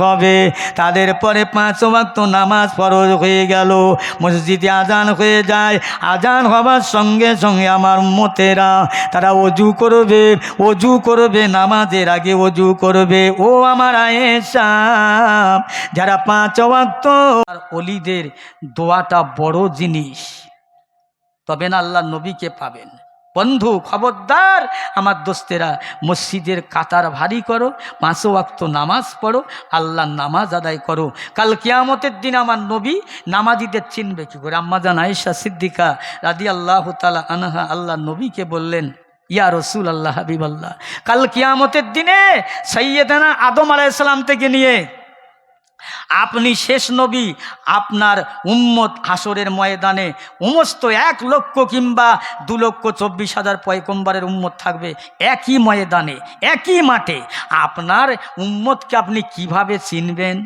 হবে। তাদের পরে 5 ওয়াক্ত নামাজ ফরজ হয়ে গেল। মসজিদে আজান হয়ে যায়, আজান হবার সঙ্গে সঙ্গে আমার উম্মতেরা তারা ওযু করবে, নামাজের আগে ওযু করবে। ও আমার আয়েশা, যারা 5 ওয়াক্ত ওলিদের দোয়াটা বড় জিনিস, তবে না আল্লাহ নবীকে পাবেন। বন্ধু খবরদার আমার দোস্তেরা, মসজিদের কাতার ভারী করো, 5 ওয়াক্ত নামাজ পড়ো, আল্লাহর নামাজ আদায় করো। কাল কিয়ামতের দিন আমার নবী নামাজিদের চিনবে কি করে? আম্মাজান আয়েশা সিদ্দিকা রাদিয়াল্লাহু তাআলা আনহা আল্লাহর নবীকে বললেন, ইয়া রাসূল আল্লাহ, হাবিব আল্লাহ, কাল কিয়ামতের দিনে সাইয়্যিদানা আদম আলাইহিস সালাম থেকে নিয়ে আপনি শেষ নবী, আপনার উম্মত হাসরের ময়দানে সমস্ত 1 লক্ষ কিংবা 2,24,000 পয়গম্বরের উম্মত থাকবে একই ময়দানে, একই মাঠে। আপনার উম্মতকে আপনি কিভাবে চিনবেন?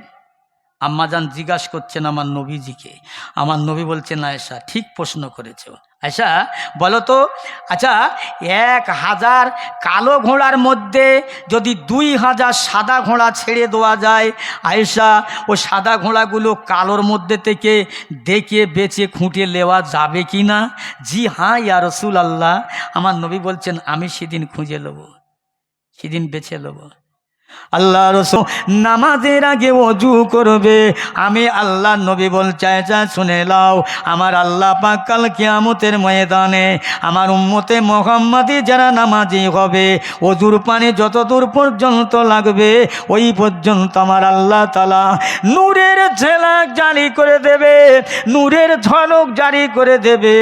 আম্মাজান জিজ্ঞাসা করছেন আমার নবীজিকে। আমার নবী বলছেন, আয়েশা ঠিক প্রশ্ন করেছো। আয়েশা বলো তো, আচ্ছা 1000 কালো ঘোড়ার মধ্যে যদি 2000 সাদা ঘোড়া ছেড়ে দেওয়া যায়, আয়েশা ও সাদা ঘোড়াগুলো কালোর মধ্যে থেকে দেখে বেছে খুঁটে নেওয়া যাবে কি না? জি হ্যাঁ ইয়া রাসূলুল্লাহ। আমার নবী বলছেন, আমি সেদিন খুঁজে নেব, সেদিন বেছে নেব। আল্লাহ রাসূল নামাজের আগে ওযু করবে। আমি আল্লাহ নবী বলছে, যা শুনে নাও, আমার আল্লাহ পাক কাল কিয়ামতের ময়দানে আমার উম্মতে মুহাম্মাদি যারা নামাজি হবে, ওযুর পানি যত দূর পর্যন্ত লাগবে ওই পর্যন্ত আমার আল্লাহ তাআলা নূরের ঝলক জারি করে দেবে, নূরের ঝলক জারি করে দেবে,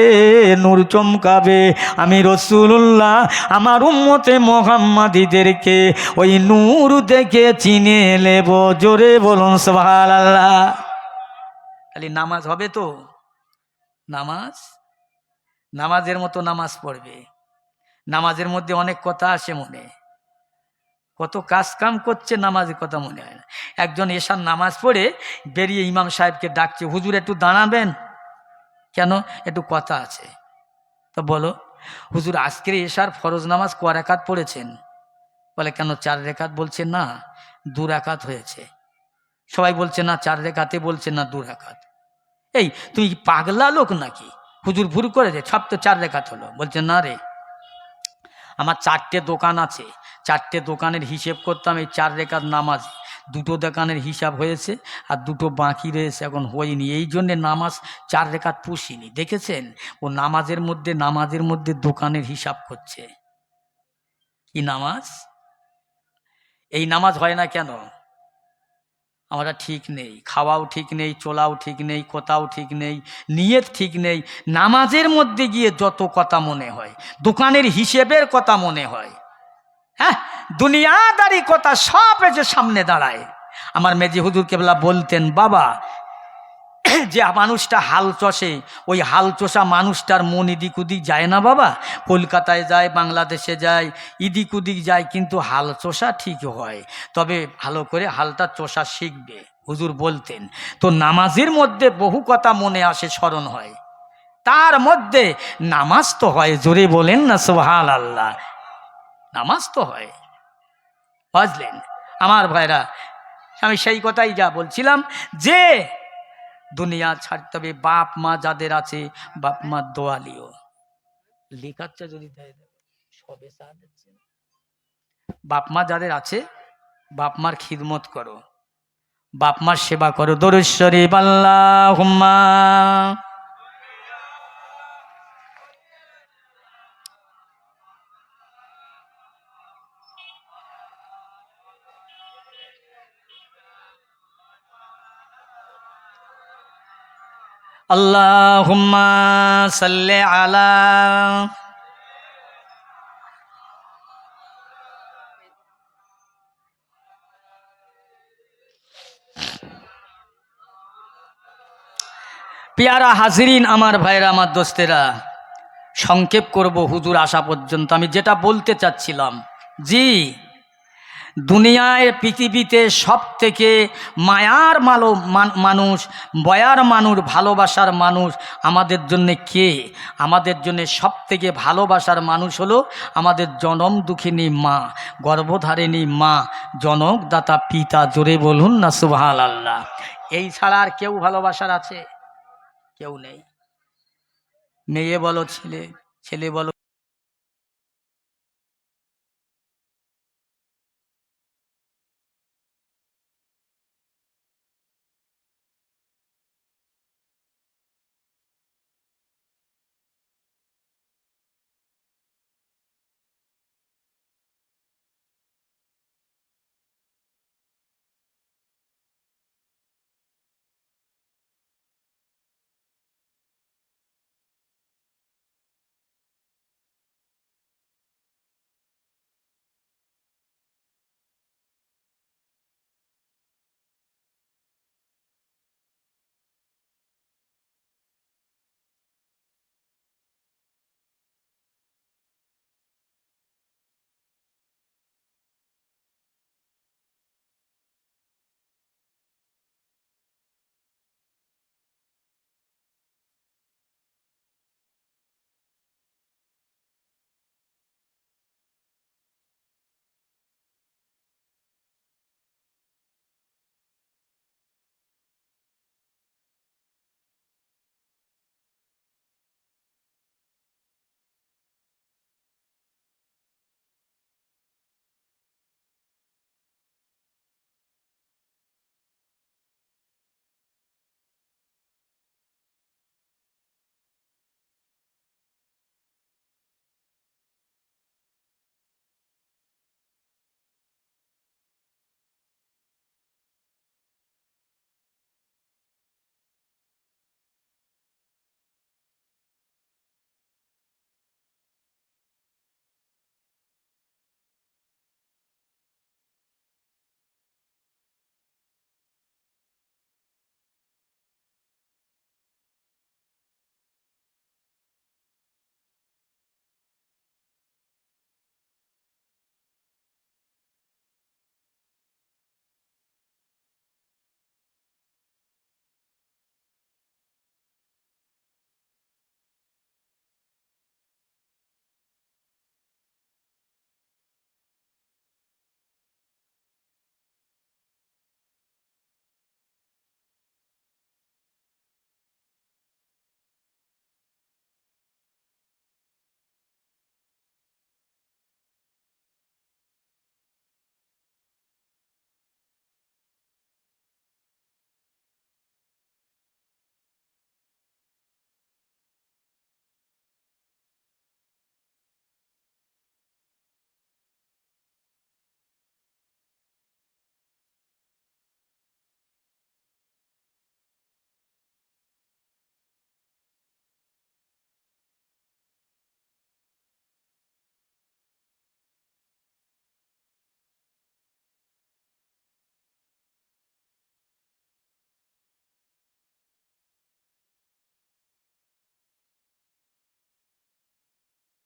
নূর চমকাবে। আমি রাসূলুল্লাহ আমার উম্মতে মুহাম্মাদিদেরকে ওই নূর দেখে চিনে নেব। জোরে বলুন সুবহানাল্লাহ। খালি নামাজ হবে তো? নামাজের মতো নামাজ পড়বে। নামাজের মধ্যে অনেক কথা আসে মনে, কত কাজ কাম করছে, নামাজের কথা মনে হয় না। একজন এশার নামাজ পড়ে বেরিয়ে ইমাম সাহেবকে ডাকছে, হুজুর একটু দাঁড়াবেন? কেন? একটু কথা আছে। তো বলো, হুজুর আজকের এশার ফরজ নামাজ ক রাকাত পড়েছেন? বলে কেন 4 রাকাত? বলছে না 2 রাকাত হয়েছে। সবাই বলছে না 4 রাকাতে, বলছে না 2 রাকাত। এই তুমি পাগলা লোক নাকি? হুজুর ভুল করেছে, সব তো 4 রাকাত হলো। বলছে না রে, আমার 4টে দোকান আছে, 4টে দোকানের হিসেব করতাম, এই 4 রাকাত নামাজ 2টো দোকানের হিসাব হয়েছে আর 2টো বাকি রয়েছে, এখন হয়নি, এই জন্যে নামাজ 4 রাকাত পুষিনি। দেখেছেন ও নামাজের মধ্যে দোকানের হিসাব করছে। কি নামাজ? এই নামাজ হয় না কেন? আমরা ঠিক নেই, খাওয়াও ঠিক নেই, চলাও ঠিক নেই, কথাও ঠিক নেই, নিয়ত ঠিক নেই। নামাজের মধ্যে গিয়ে যত কথা মনে হয়, দোকানের হিসেবের কথা মনে হয়, হ্যাঁ দুনিয়াদারি কথা সব এসে সামনে দাঁড়ায়। আমার মেজি হুজুর কেবলা বলতেন, বাবা যে মানুষটা হাল চষে, ওই হাল চষা মানুষটার মন এদিক ওদিক যায় না বাবা। কলকাতায় যায়, বাংলাদেশে যায়, এদিক ওদিক যায়, কিন্তু হাল চষা ঠিক হয়, তবে ভালো করে হালটা চষা শিখবে, হুজুর বলতেন। তো নামাজের মধ্যে বহু কথা মনে আসে, স্মরণ হয়, তার মধ্যে নামাজ তো হয়। জোরে বলেন না সুবহানাল্লাহ। নামাজ তো হয়, বুঝলেন আমার ভাইরা। আমি সেই কথাই যা বলছিলাম যে দুনিয়া ছাড়তে হবে। বাপ মা যাদের আছে, বাপ মা দোয়ালিও লেখাচ্ছে, যদি সবে বাপ মা যাদের আছে, বাপ মার খিদমত করো, বাপ মার সেবা করো। দরুদ শরীফ আল্লাহুম্মা আল্লাহুম্মা সাল্লি আলা। পেয়ারা হাজিরিন, আমার ভাইরা, আমার দোস্তেরা, সংক্ষেপ করব হুজুর আসা পর্যন্ত। আমি যেটা বলতে চাচ্ছিলাম, জি দুনিয়ায় পৃথিবীতে সব থেকে মায়ার মানুষ, বয়ার মানুষ, ভালোবাসার মানুষ আমাদের জন্যে কে? আমাদের জন্যে সব থেকে ভালোবাসার মানুষ হলো আমাদের জনম দুঃখিনী মা, গর্ভধারিণী মা, জনকদাতা পিতা। জোরে বলুন না সুবহানাল্লাহ। এই ছাড়া আর কেউ ভালোবাসার আছে? কেউ নেই। মেয়ে বলো ছেলে, ছেলে বলো